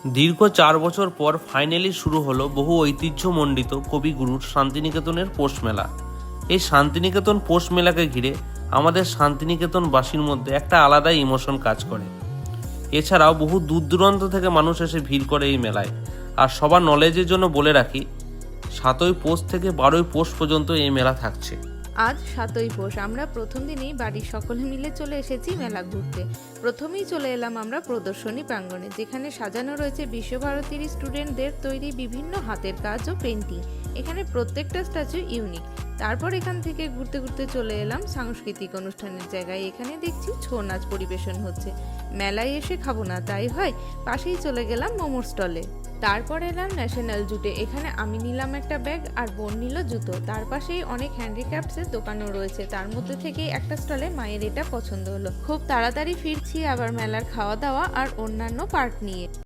দীর্ঘ 4 বছর পর ফাইনালি শুরু হলো বহু ঐতিহ্যমণ্ডিত কবিগুরুর শান্তিনিকেতনের পৌষ মেলা। এই শান্তিনিকেতন পৌষ মেলাকে ঘিরে আমাদের শান্তিনিকেতনবাসীর মধ্যে একটা আলাদাই ইমোশন কাজ করে। এছাড়াও বহু দূর দূরান্ত থেকে মানুষ এসে ভিড় করে এই মেলায়। আর সবার নলেজের জন্য বলে রাখি, 7ই পৌষ থেকে 12ই পৌষ পর্যন্ত এই মেলা থাকছে। আজ 7ই পৌষ, আমরা প্রথম দিনেই বাড়ির সকলে মিলে চলে এসেছি মেলা ঘুরতে। প্রথমেই চলে এলাম আমরা প্রদর্শনী প্রাঙ্গণে, যেখানে সাজানো রয়েছে বিশ্বভারতীর স্টুডেন্টদের তৈরি বিভিন্ন হাতের কাজ ও পেন্টিং। এখানে প্রত্যেকটা স্ট্যাচু ইউনিক। তারপর এখান থেকে ঘুরতে ঘুরতে চলে এলাম সাংস্কৃতিক অনুষ্ঠানের জায়গায়। এখানে দেখছি ছৌ নাচ পরিবেশন হচ্ছে। মেলায় এসে খাবো না তাই হয়, পাশেই চলে গেলাম মোমোর স্টলে। তারপর এলাম ন্যাশনাল জুটে। এখানে আমি নিলাম একটা ব্যাগ আর বোন নিল জুতো। তার পাশেই অনেক হ্যান্ডিক্রাফটসের দোকানও রয়েছে, তার মধ্যে থেকেই একটা স্টলে মায়ের এটা পছন্দ হলো। খুব তাড়াতাড়ি ফিরছি আবার মেলার খাওয়া দাওয়া আর অন্যান্য পার্ট নিয়ে।